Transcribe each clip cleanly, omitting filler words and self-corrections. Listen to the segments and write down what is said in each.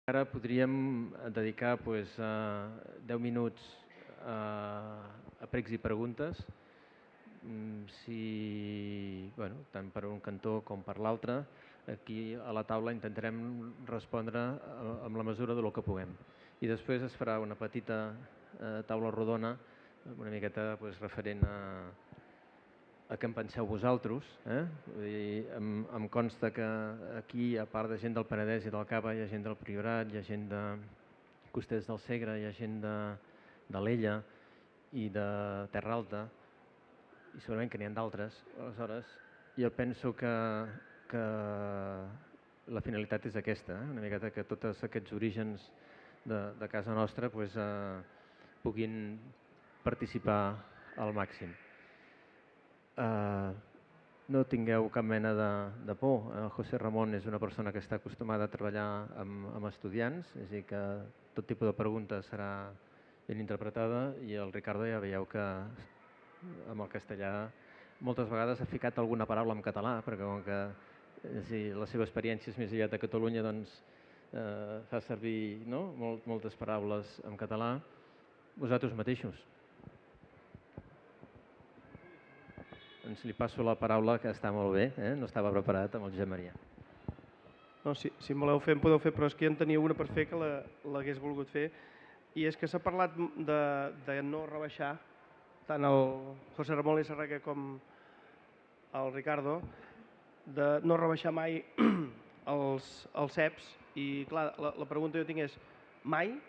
Ara podríem dedicar pues, 10 minuts a pregs i preguntes, bueno, tant per un cantó com per l'altre. Aquí a la taula intentarem respondre amb la mesura del que puguem. I després es farà una petita taula rodona, una miqueta pues, referent a què en penseu vosaltres. Vull dir, em consta que aquí, a part de gent del Penedès i del Cava, hi ha gent del Priorat, hi ha gent de Costers del Segre, hi ha gent d'Alella i de Terra Alta, i segurament que n'hi ha d'altres. Aleshores, jo penso que la finalitat és aquesta, una miqueta que tots aquests orígens de casa nostra pues, puguin participar al màxim. No tingueu cap mena de por. El José Ramon és una persona que està acostumada a treballar amb estudiants, és a dir, que tot tipus de pregunta serà ben interpretada, i el Ricardo ja veieu que amb el castellà moltes vegades ha ficat alguna paraula en català, perquè com que la seva experiència és més aviat a Catalunya, doncs fa servir moltes paraules en català. Vosaltres mateixos. Doncs li passo la paraula, que està molt bé, no estava preparat, amb el Josep Maria. No, si em voleu fer, em podeu fer, però és que jo en tenia una per fer que l'hagués volgut fer, i és que s'ha parlat de no rebaixar, tant el José Ramón Lizarraga com el Ricardo, de no rebaixar mai els CEPs, i clar, la pregunta que jo tinc és, mai?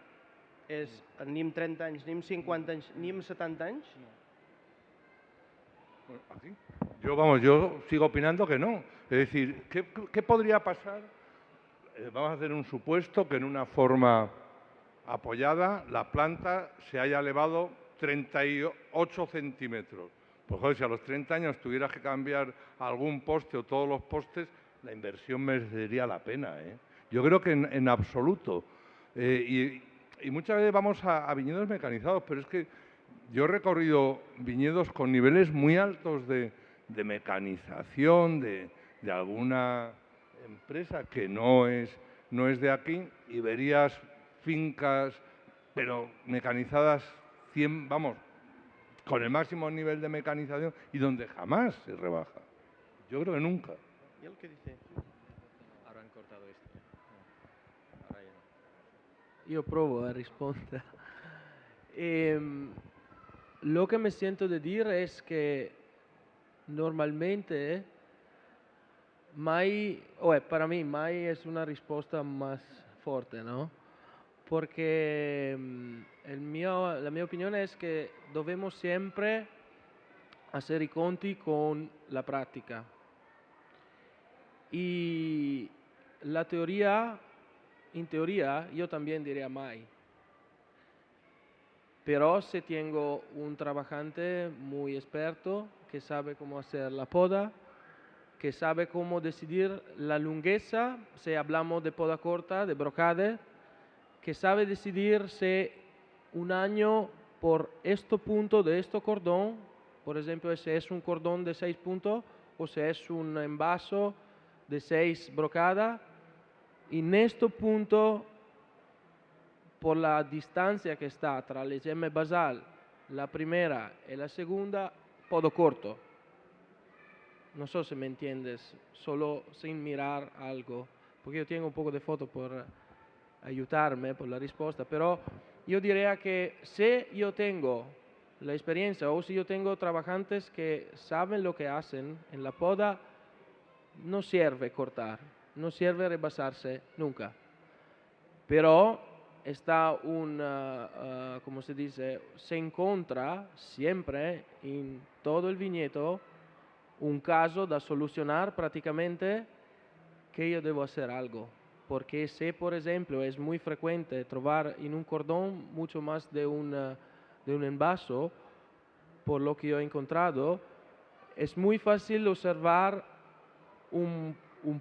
És ni amb 30 anys, ni amb 50 anys, ni amb 70 anys? Yo sigo opinando que no. Es decir, ¿qué podría pasar? Vamos a hacer un supuesto que en una forma apoyada la planta se haya elevado 38 centímetros. Pues joder, si a los 30 años tuvieras que cambiar algún poste o todos los postes, la inversión merecería la pena. Yo creo que en absoluto. Y muchas veces vamos a viñedos mecanizados, pero es que yo he recorrido viñedos con niveles muy altos de mecanización, de alguna empresa que no es de aquí, y verías fincas, pero mecanizadas 100, vamos, con el máximo nivel de mecanización, y donde jamás se rebaja. Yo creo que nunca. ¿Y él qué dice? Ahora han cortado esto. Ahora ya no. Io provo a rispondere. Lo que me siento de dire es que normalmente para mí mai es una risposta más fuerte, ¿no? Porque la mia opinione es que debemos siempre hacer i conti con la práctica. Y la teoría, en teoría, yo también diría mai. Pero si tengo un trabajante muy experto que sabe cómo hacer la poda, que sabe cómo decidir la lungueza, si hablamos de poda corta, de brocade, que sabe decidir si un año por este punto de este cordón, por ejemplo, si es un cordón de 6 puntos o si es un envaso de 6 brocadas, en este punto, por la distancia que está tra le gemme basal, la primera y la segunda, podo corto. No sé si me entiendes, solo sin mirar algo, porque yo tengo un poco de foto por ayudarme por la respuesta, pero yo diría que si yo tengo la experiencia o si yo tengo trabajantes que saben lo que hacen en la poda, no sirve cortar, no sirve rebasarse nunca. Pero está como se dice, se encuentra siempre en todo el viñedo un caso de solucionar prácticamente que yo debo hacer algo. Porque si, por ejemplo, es muy frecuente trovar en un cordón mucho más de un envaso, por lo que yo he encontrado, es muy fácil observar un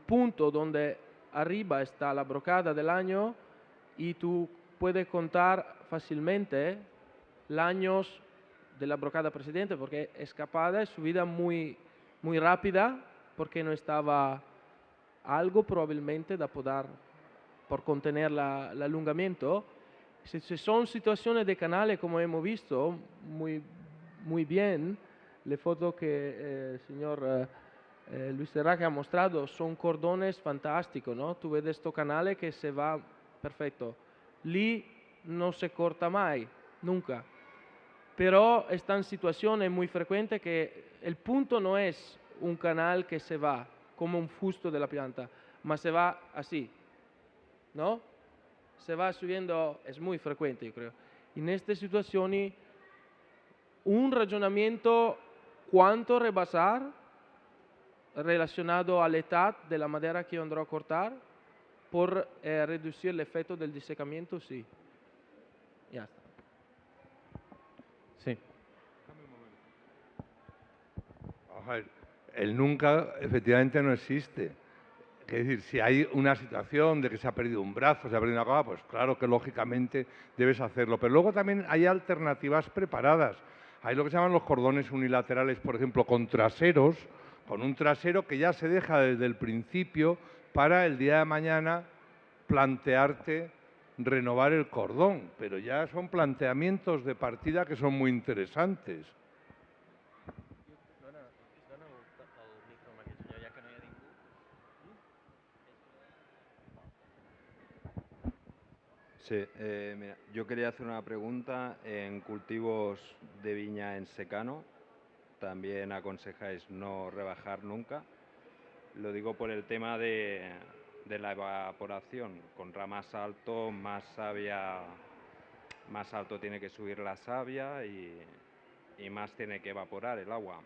punto donde arriba está la brocada del año y tú puedes contar fácilmente los años de la brocada precedente, porque escapada es subida muy, muy rápida, porque no estaba algo probablemente de podar por contener el alungamiento. Si son situaciones de canales, como hemos visto, muy bien, le fotos que el señor Luis Serraque ha mostrado son cordones fantásticos, ¿no? Tú ves estos canales que se va perfecto. Lì no se corta mai, nunca. Pero están situaciones muy frecuentes que el punto no es un canal que se va como un fusto de la planta, ma se va así, ¿no? Se va subiendo, es muy frecuente, yo creo. En estas situaciones, un razonamiento cuánto rebasar relacionado a la edad de la madera que yo andrò a cortar por reducir el efecto del disecamiento, sí. Ya está. Sí. Vamos a ver, el nunca efectivamente no existe. Es decir, si hay una situación de que se ha perdido un brazo, se ha perdido una cosa, pues claro que lógicamente debes hacerlo. Pero luego también hay alternativas preparadas. Hay lo que se llaman los cordones unilaterales, por ejemplo, con traseros, con un trasero que ya se deja desde el principio para el día de mañana plantearte renovar el cordón. Pero ya son planteamientos de partida que son muy interesantes. Sí, mira, yo quería hacer una pregunta. En cultivos de viña en secano, también aconsejáis no rebajar nunca. Lo digo por el tema de la evaporación. Contra más alto, más alto tiene que subir la savia y más tiene que evaporar el agua,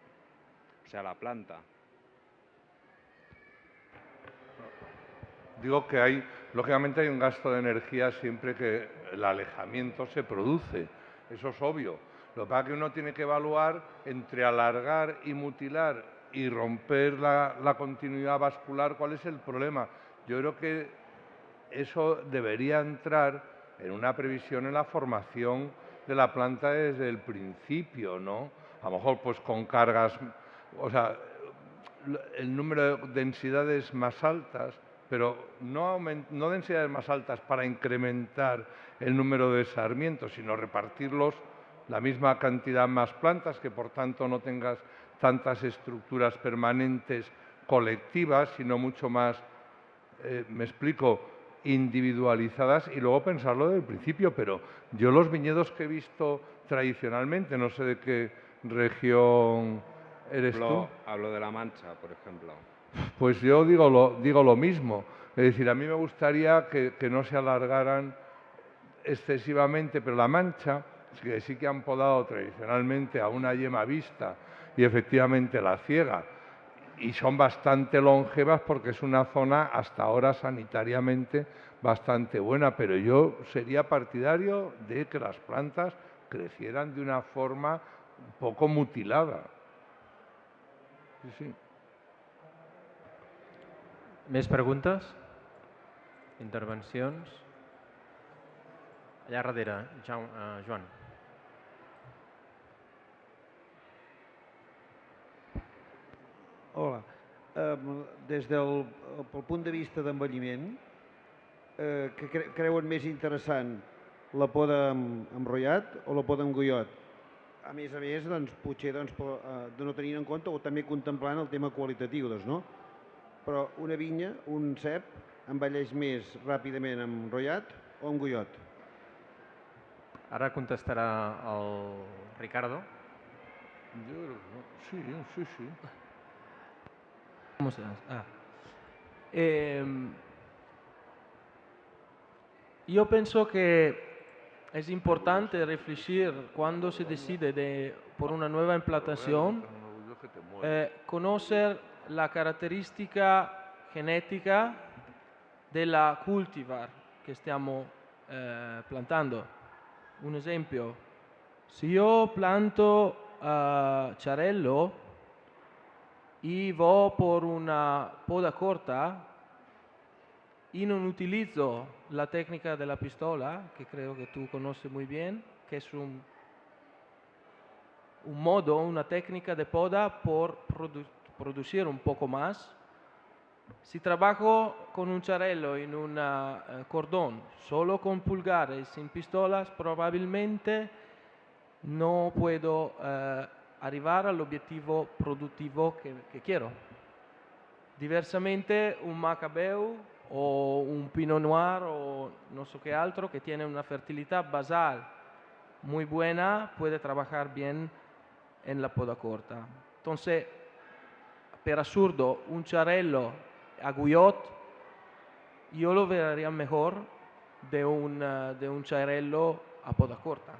o sea, la planta. Digo que lógicamente hay un gasto de energía siempre que el alejamiento se produce, eso es obvio. Lo que pasa es que uno tiene que evaluar entre alargar y mutilar y romper la continuidad vascular, ¿cuál es el problema? Yo creo que eso debería entrar en una previsión en la formación de la planta desde el principio, ¿no? A lo mejor pues con cargas, o sea, el número de densidades más altas, pero no densidades más altas para incrementar el número de sarmientos, sino repartirlos la misma cantidad más plantas, que por tanto no tengas tantas estructuras permanentes colectivas, sino mucho más, me explico, individualizadas y luego pensarlo desde el principio. Pero yo los viñedos que he visto tradicionalmente, no sé de qué región eres tú. Hablo de La Mancha, por ejemplo. Pues yo digo lo mismo. Es decir, a mí me gustaría que no se alargaran excesivamente, pero La Mancha, que sí que han podado tradicionalmente a una yema vista y efectivamente la ciega, y son bastante longevas porque es una zona hasta ahora sanitariamente bastante buena, pero yo sería partidario de que las plantas crecieran de una forma un poco mutilada. Sí, sí. Més preguntes? Intervencions? Allà darrere, Joan. Hola. Des del punt de vista d'envelliment, que creuen més interessant la poda amb rotllat o la poda amb goiot? A més, doncs, potser no tenint en compte o també contemplant el tema qualitatiu, doncs, no? Però una vinya, un cep, envelleix més ràpidament amb rotllat o amb goiot? Ara contestarà el Ricardo. Sí. ¿Cómo se llama? Yo pienso que es importante reflexionar cuando se decide por una nueva implantación, conocer la característica genética de la cultivar que estamos plantando. Un esempio, si yo planto Charello y voy por una poda corta y no utilizo la técnica de la pistola, que creo que tú conoces muy bien, que es un modo, una técnica de poda por producir un poco más, Si trabajo con un charello en un cordón, solo con pulgares, sin pistolas, probablemente no puedo arribar al objetivo productivo que quiero. Diversamente un Macabeu o un Pinot Noir o no sé qué altro que tiene una fertilidad basal muy buena puede trabajar bien en la poda corta. Entonces, per absurdo, un charello a Guyot yo lo vería mejor de un charello a poda corta.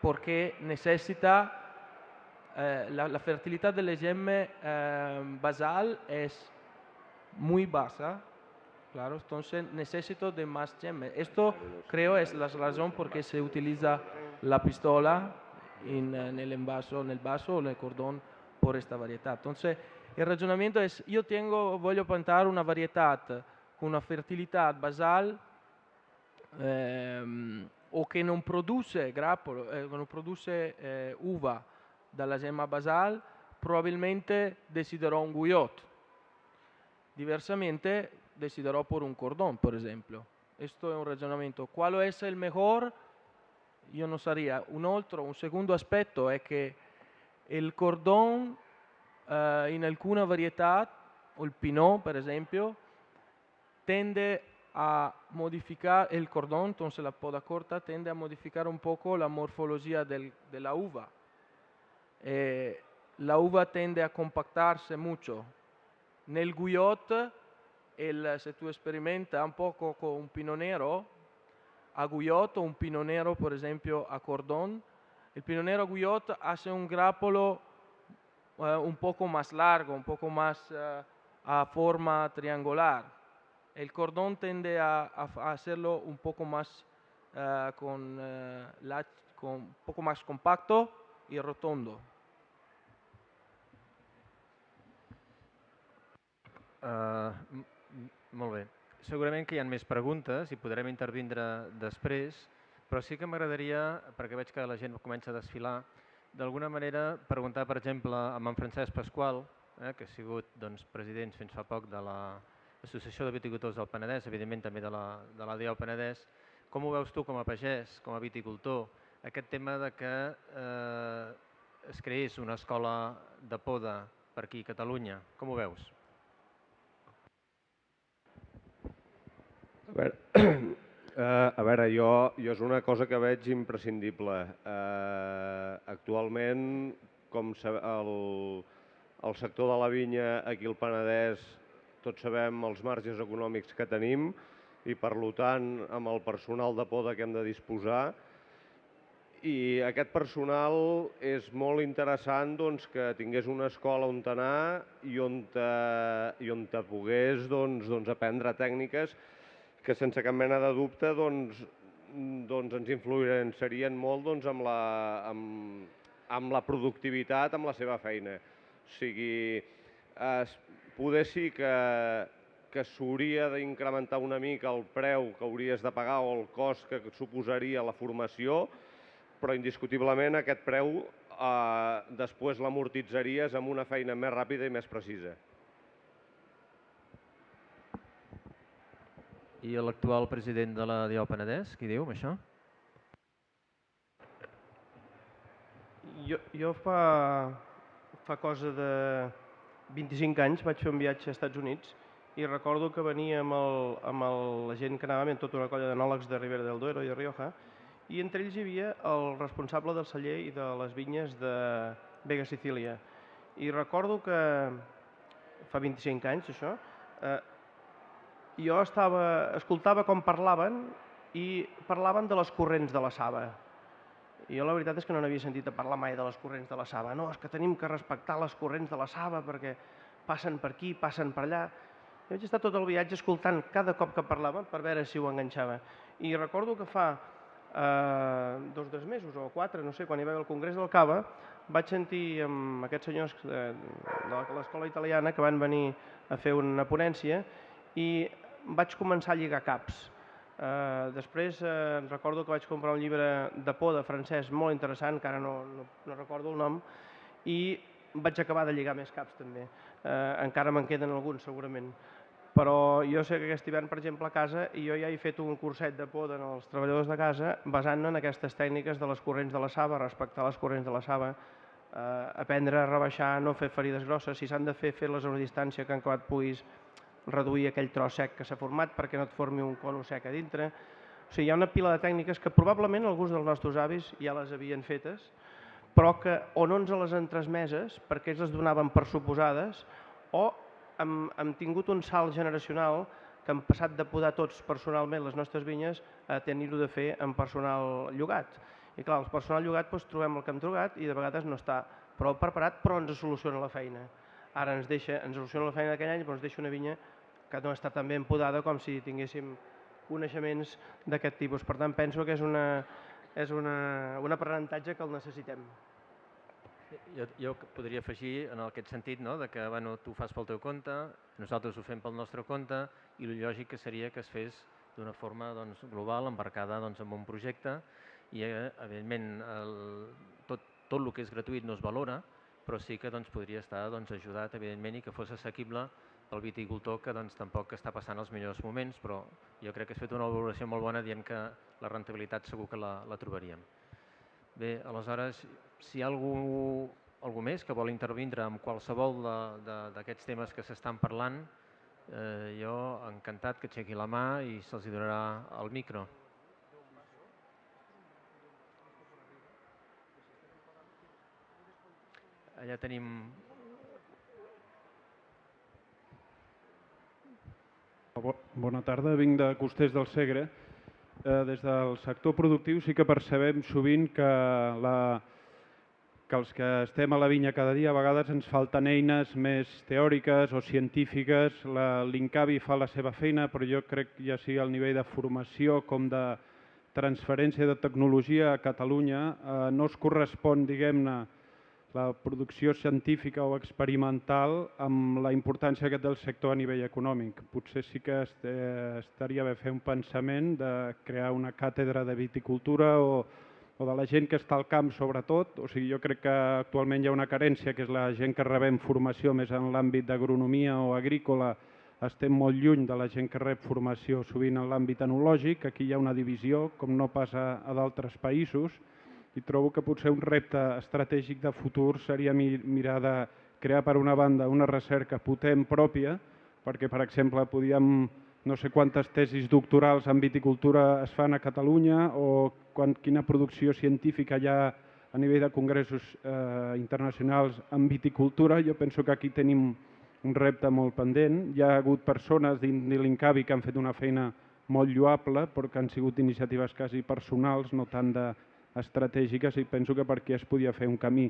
Porque necesita la fertilidad del gemme basal es muy baja, claro, entonces necesito de más gemes. Esto creo es la razón por qué se utiliza la pistola en el envaso, en el vaso o en el cordón por esta variedad. Entonces el razonamiento es, voglio plantar una variedad con una fertilidad basal o che non produce grappolo, non produce uva dalla gemma basal, probabilmente deciderò un Guyot. Diversamente deciderò por un cordón, por ejemplo. Esto es un ragionamento. ¿Cuál es el mejor? Yo no sabría. Un segundo aspecto es que el cordón in alcuna varietà, o il Pinot per esempio, tende a modificar el cordón, entonces la poda corta tende a modificar un poco la morfología de la uva. La uva tende a compactarse mucho. Nel Guyot, se tú experimentas un poco con un Pinot Nero, a Guyot o un Pinot Nero, por ejemplo, a cordón, el Pinot Nero a Guyot hace un grappolo un poco más largo, un poco más a forma triangular. El cordón tende a hacerlo un poco más un poco más compacto y rotondo. Molt bé. Segurament que hi ha més preguntes i podrem intervindre després, però sí que m'agradaria, perquè veig que la gent comença a desfilar, d'alguna manera preguntar, per exemple, a en Francesc Pasqual, que ha sigut president fins fa poc de l'Associació de Viticultors del Penedès, evidentment també de la DIO Penedès, com ho veus tu com a pagès, com a viticultor, aquest tema de que es creés una escola de poda per aquí a Catalunya, com ho veus? A veure, jo és una cosa que veig imprescindible. Actualment, com el sector de la vinya aquí al Penedès, tots sabem els marges econòmics que tenim i, per tant, amb el personal de poda que hem de disposar. I aquest personal és molt interessant que tingués una escola on anar i on pogués aprendre tècniques que sense cap mena de dubte ens influenciarien molt amb la productivitat, amb la seva feina. O sigui, poder sí que s'hauria d'incrementar una mica el preu que hauries de pagar o el cost que suposaria la formació, però indiscutiblement aquest preu després l'amortitzaries amb una feina més ràpida i més precisa. I l'actual president de la DIO Penedès, què diu amb això? Jo fa cosa de 25 anys vaig fer un viatge als Estats Units i recordo que venia amb la gent que anàvem, amb tota una colla d'enòlegs de Ribera del Duero i de Rioja, i entre ells hi havia el responsable del celler i de les vinyes de Vega Sicília. I recordo que fa 25 anys, això, jo escoltava com parlaven i parlaven de les corrents de la Saba. I jo la veritat és que no n'havia sentit a parlar mai de les corrents de la Saba. No, és que tenim que respectar les corrents de la Saba perquè passen per aquí, passen per allà. Jo vaig estar tot el viatge escoltant cada cop que parlaven per veure si ho enganxava. I recordo que fa 2 o 3 mesos o 4, no sé, quan hi va haver el Congrés del Cava, vaig sentir amb aquests senyors de l'escola italiana que van venir a fer una ponència i vaig començar a lligar caps. Després recordo que vaig comprar un llibre de poda francès molt interessant, que ara no recordo el nom, i vaig acabar de lligar més caps també. Encara me'n queden alguns segurament. Però jo sé que aquest hivern, per exemple, a casa, jo ja he fet un curset de poda als treballadors de casa basant-me en aquestes tècniques de les corrents de la saba, respectar les corrents de la saba, aprendre a rebaixar, no fer ferides grosses, si s'han de fer-les a una distància que en acabat puguis reduir aquell tros sec que s'ha format perquè no et formi un cono sec a dintre. O sigui, hi ha una pila de tècniques que probablement alguns dels nostres avis ja les havien fetes, però que o no ens les han transmeses perquè ells les donaven per suposades, o hem tingut un salt generacional que hem passat de podar tots personalment les nostres vinyes a tenir-ho de fer amb personal llogat. I clar, el personal llogat trobem el que hem trobat i de vegades no està prou preparat, però ens soluciona la feina. Ara ens soluciona la feina d'aquell any, però ens deixa una vinya que no està tan ben podada com si tinguéssim coneixements d'aquest tipus. Per tant, penso que és un aprenentatge que el necessitem. Jo podria afegir en aquest sentit que tu ho fas pel teu compte, nosaltres ho fem pel nostre compte i el lògic que seria que es fes d'una forma global, embarcada en un projecte i evidentment tot el que és gratuït no es valora, però sí que podria estar ajudat evidentment i que fos assequible pel viticultor que tampoc està passant els millors moments, però jo crec que has fet una valoració molt bona dient que la rentabilitat segur que la trobaríem. Bé, aleshores, si hi ha algú més que vol intervindre amb qualsevol d'aquests temes que s'estan parlant, jo encantat que aixequi la mà i se'ls donarà el micro. Allà tenim... Bona tarda, vinc de Costers del Segre. Des del sector productiu sí que percebem sovint que els que estem a la vinya cada dia a vegades ens falten eines més teòriques o científiques. L'Incavi fa la seva feina, però jo crec que ja sigui al nivell de formació com de transferència de tecnologia a Catalunya no es correspon, diguem-ne, la producció científica o experimental amb la importància del sector a nivell econòmic. Potser sí que estaria bé fer un pensament de crear una càtedra de viticultura o de la gent que està al camp sobretot. O sigui, jo crec que actualment hi ha una carència, que és la gent que rebem formació més en l'àmbit d'agronomia o agrícola. Estem molt lluny de la gent que rep formació sovint en l'àmbit enològic. Aquí hi ha una divisió, com no passa a d'altres països, i trobo que potser un repte estratègic de futur seria mirar de crear, per una banda, una recerca potent pròpia, perquè, per exemple, no sé quantes tesis doctorals en viticultura es fan a Catalunya o quina producció científica hi ha a nivell de congressos internacionals en viticultura. Jo penso que aquí tenim un repte molt pendent. Hi ha hagut persones dins de l'Incavi que han fet una feina molt lloable, però que han sigut iniciatives quasi personals, no tant estratègiques, i penso que per aquí es podia fer un camí.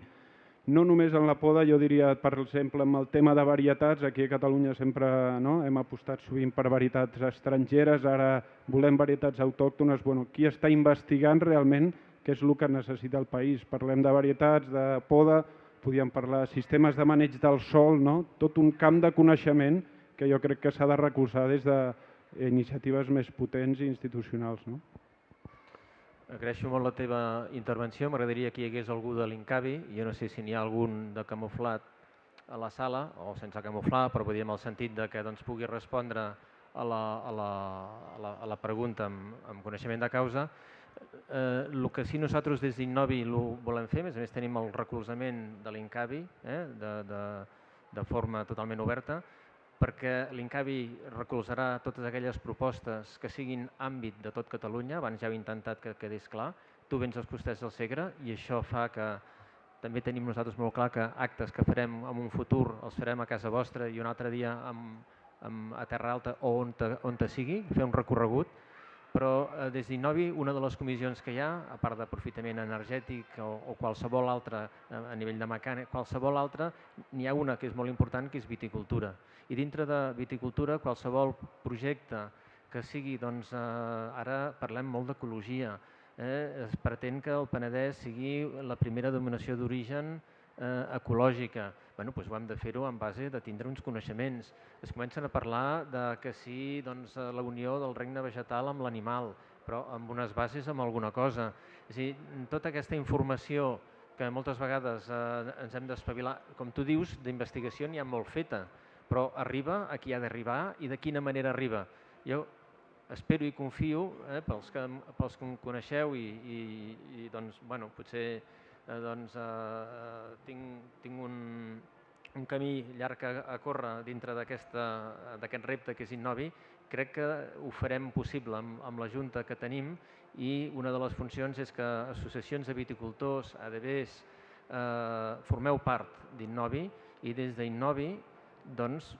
No només en la poda, jo diria, per exemple, amb el tema de varietats, aquí a Catalunya sempre hem apostat sovint per varietats estrangeres, ara volem varietats autòctones. Qui està investigant realment què és el que necessita el país? Parlem de varietats, de poda, podríem parlar de sistemes de maneig del sòl, tot un camp de coneixement que jo crec que s'ha de recolzar des d'iniciatives més potents i institucionals. Agraeixo molt la teva intervenció. M'agradaria que hi hagués algú de l'Incavi. Jo no sé si n'hi ha algun de camuflat a la sala o sense camuflar, però podríem el sentit que pugui respondre a la pregunta amb coneixement de causa. El que sí nosaltres des d'Innovi volem fer, a més tenim el recolzament de l'Incavi de forma totalment oberta, perquè l'Incavi recolzarà totes aquelles propostes que siguin àmbit de tot Catalunya. Abans ja heu intentat que quedés clar. Tu vens als Costers del Segre i això fa que també tenim nosaltres molt clar que actes que farem en un futur els farem a casa vostra i un altre dia a Terra Alta o on sigui, fer un recorregut. Però des d'Innovi una de les comissions que hi ha, a part d'aprofitament energètic o qualsevol altra a nivell de mecànica, qualsevol altra, n'hi ha una que és molt important, que és viticultura. I dintre de viticultura, qualsevol projecte que sigui, ara parlem molt d'ecologia, es pretén que el Penedès sigui la primera denominació d'origen ecològica. Bé, doncs ho hem de fer-ho en base de tindre uns coneixements. Es comencen a parlar que sí, la unió del regne vegetal amb l'animal, però amb unes bases amb alguna cosa. És a dir, tota aquesta informació que moltes vegades ens hem d'espavilar. Com tu dius, d'investigació n'hi ha molt feta, però arriba a qui ha d'arribar i de quina manera arriba. Jo espero i confio, pels que em coneixeu i doncs, bueno, potser tinc un camí llarg a córrer dintre d'aquest repte que és Innovi, crec que ho farem possible amb la Junta que tenim i una de les funcions és que associacions de viticultors, ADBs, formeu part d'Innovi i des d'Innovi doncs,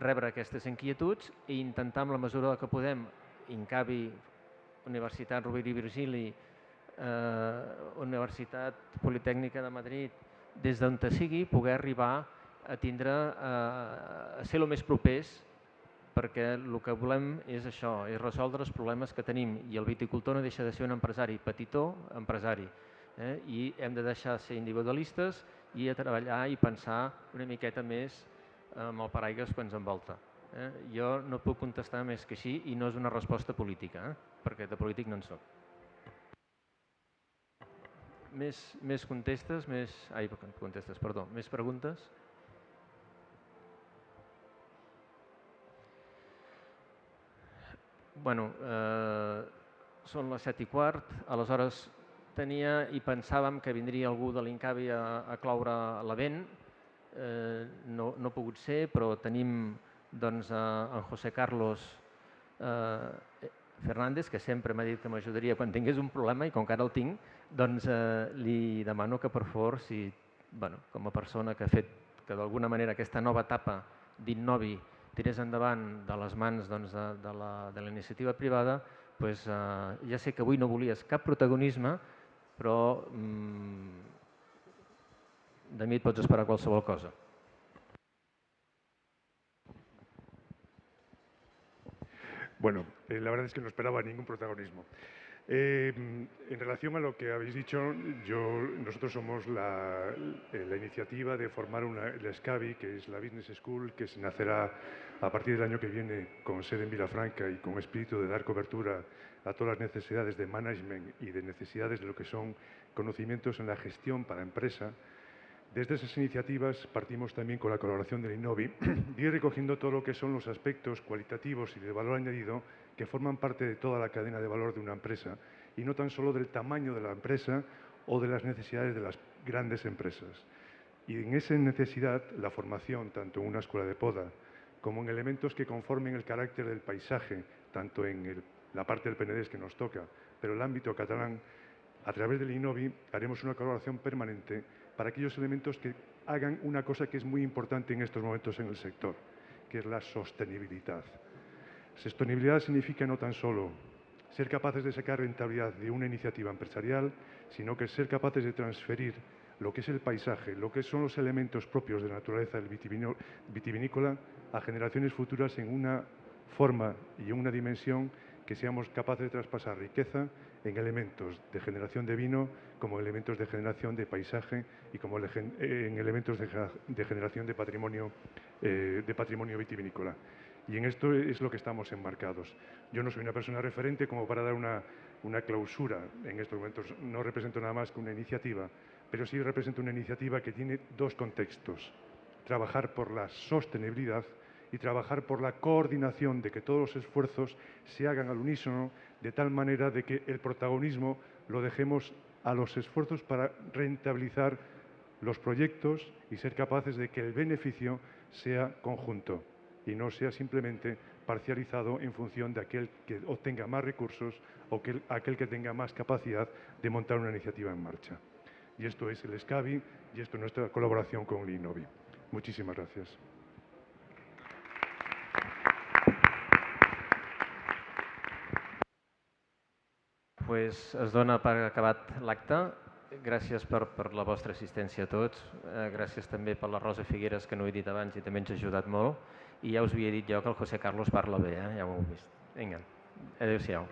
rebre aquestes inquietuds i intentar, amb la mesura que podem, INCAVI, Universitat Rovira i Virgili, Universitat Politècnica de Madrid, des d'on sigui, poder arribar a tindre, a ser el més propers, perquè el que volem és això, és resoldre els problemes que tenim i el viticultor no deixa de ser un empresari, petitó empresari, i hem de deixar de ser individualistes i a treballar i pensar una miqueta més amb el paraigües que ens envolta. Jo no puc contestar més que així i no és una resposta política, perquè de polític no en soc. Més contestes, més preguntes? Bueno, són les 7:15, aleshores tenia i pensàvem que vindria algú de l'INCAVI a cloure l'event, no ha pogut ser, però tenim doncs en José Carlos Fernández, que sempre m'ha dit que m'ajudaria quan tingués un problema i com que ara el tinc, doncs li demano que per favor, com a persona que ha fet que d'alguna manera aquesta nova etapa d'Innovi tirés endavant de les mans de la iniciativa privada, ja sé que avui no volies cap protagonisme, però de mi et pots esperar qualsevol cosa. Bueno, la verdad es que no esperaba ningún protagonismo. En relación a lo que habéis dicho, nosotros somos la iniciativa de formar la SCAVI, que es la Business School, que se nacerá a partir del año que viene con sede en Vilafranca y con espíritu de dar cobertura a todas las necesidades de management y de necesidades de lo que son conocimientos en la gestión para empresa. Desde esas iniciativas partimos también con la colaboración del Innovi y ir recogiendo todo lo que son los aspectos cualitativos y de valor añadido que forman parte de toda la cadena de valor de una empresa y no tan solo del tamaño de la empresa o de las necesidades de las grandes empresas. Y en esa necesidad, la formación, tanto en una escuela de poda como en elementos que conformen el carácter del paisaje, tanto en la parte del Penedès que nos toca, pero el ámbito catalán, a través del Innovi haremos una colaboración permanente para aquellos elementos que hagan una cosa que es muy importante en estos momentos en el sector, que es la sostenibilidad. Sostenibilidad significa no tan solo ser capaces de sacar rentabilidad de una iniciativa empresarial, sino que ser capaces de transferir lo que es el paisaje, lo que son los elementos propios de la naturaleza del vitivinícola a generaciones futuras en una forma y en una dimensión que seamos capaces de traspasar riqueza en elementos de generación de vino, como elementos de generación de paisaje y como en elementos de generación de patrimonio vitivinícola. Y en esto es lo que estamos enmarcados. Yo no soy una persona referente como para dar una clausura en estos momentos. No represento nada más que una iniciativa, pero sí represento una iniciativa que tiene dos contextos. Trabajar por la sostenibilidad y trabajar por la coordinación de que todos los esfuerzos se hagan al unísono, de tal manera de que el protagonismo lo dejemos a los esfuerzos para rentabilizar los proyectos y ser capaces de que el beneficio sea conjunto y no sea simplemente parcializado en función de aquel que obtenga más recursos o aquel que tenga más capacidad de montar una iniciativa en marcha. Y esto es el SCAVI y esto es nuestra colaboración con el Innovi. Muchísimas gracias. Pues es dona per acabat l'acte. Gràcies per la vostra assistència a tots. Gràcies també per la Rosa Figueres, que no ho he dit abans i també ens ha ajudat molt. I ja us havia dit jo que el José Carlos parla bé, ja ho heu vist. Vinga, adéu-siau.